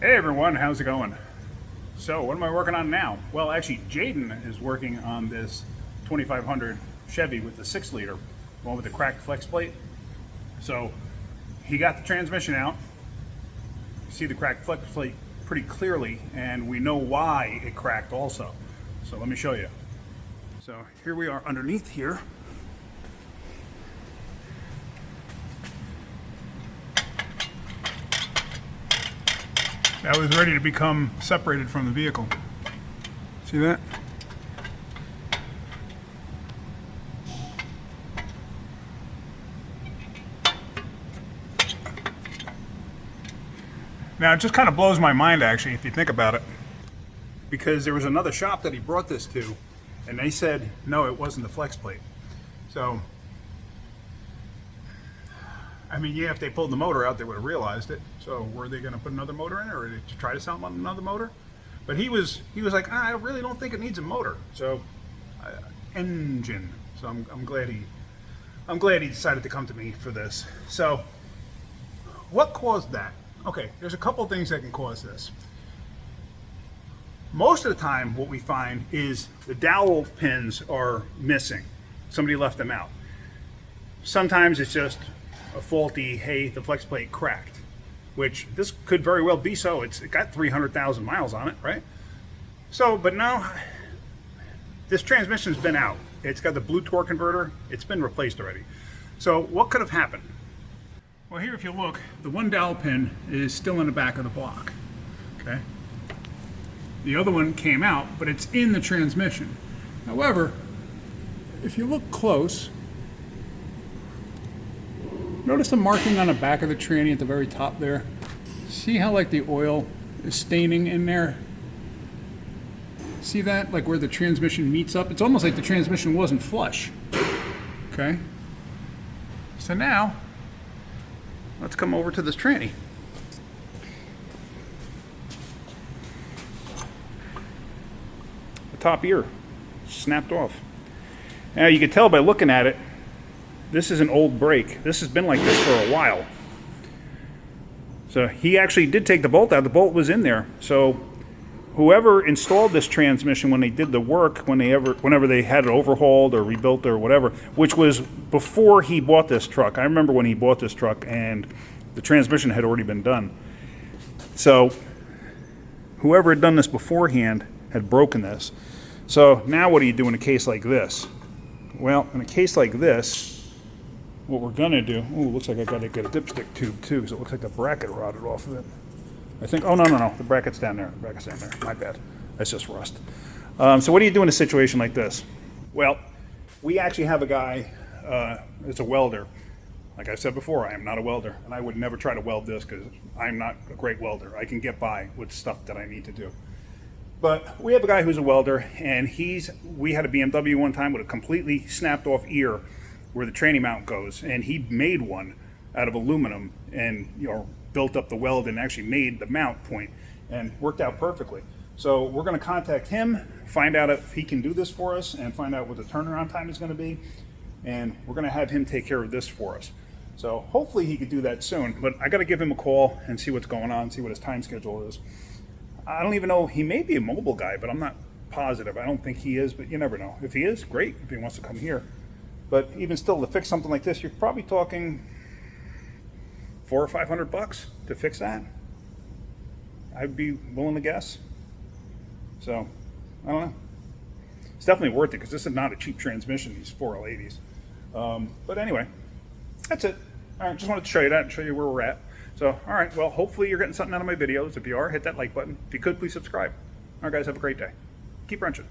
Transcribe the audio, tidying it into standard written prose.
Hey everyone, how's it going? So what am I working on now? Well, actually Jaden is working on this 2500 Chevy with the 6-liter, one with the cracked flex plate. So he got the transmission out. You see the cracked flex plate pretty clearly, and we know why it cracked also. So let me show you. So here we are underneath here. That was ready to become separated from the vehicle. See that? Now it just kind of blows my mind actually if you think about it, because there was another shop that he brought this to and they said no, it wasn't the flex plate. So I mean, yeah, if they pulled the motor out, they would have realized it. So were they going to put another motor in, or to try to sell them another motor? But he was like, I really don't think it needs a motor. So engine. So I'm glad he decided to come to me for this. So what caused that? Okay, there's a couple things that can cause this. Most of the time, what we find is the dowel pins are missing. Somebody left them out. Sometimes it's just a faulty, hey, the flex plate cracked, which this could very well be so. It got 300,000 miles on it, right? So, but now this transmission's been out. It's got the blue torque converter. It's been replaced already. So what could have happened? Well, here if you look, the one dowel pin is still in the back of the block, okay? The other one came out, but it's in the transmission. However, if you look close, notice the marking on the back of the tranny at the very top there? See how like the oil is staining in there? See that? Like where the transmission meets up? It's almost like the transmission wasn't flush. Okay? So now, let's come over to this tranny. The top ear snapped off. Now you can tell by looking at it, this is an old brake. This has been like this for a while. So he actually did take the bolt out. The bolt was in there. So whoever installed this transmission when they did the work, whenever they had it overhauled or rebuilt or whatever, which was before he bought this truck. I remember when he bought this truck and the transmission had already been done. So whoever had done this beforehand had broken this. So now what do you do in a case like this? Well, in a case like this, what we're gonna do, looks like I gotta get a dipstick tube too, because it looks like the bracket rotted off of it. I think, oh no, the bracket's down there, my bad. That's just rust. So what do you do in a situation like this? Well, we actually have a guy, it's a welder. Like I said before, I am not a welder, and I would never try to weld this because I'm not a great welder. I can get by with stuff that I need to do. But we have a guy who's a welder, and we had a BMW one time with a completely snapped off ear where the tranny mount goes, and he made one out of aluminum and built up the weld and actually made the mount point and worked out perfectly. So we're going to contact him, find out if he can do this for us, and find out what the turnaround time is going to be, and we're going to have him take care of this for us. So hopefully he could do that soon, but I got to give him a call and see what's going on, see what his time schedule is. I don't even know, he may be a mobile guy, but I'm not positive. I don't think he is, but you never know. If he is, great, if he wants to come here. But even still, to fix something like this, you're probably talking $400 or $500 to fix that. I'd be willing to guess. So, I don't know. It's definitely worth it because this is not a cheap transmission, these 4L80s. But anyway, that's it. All right, just wanted to show you that and show you where we're at. So, all right, well, hopefully you're getting something out of my videos. If you are, hit that like button. If you could, please subscribe. All right, guys, have a great day. Keep wrenching.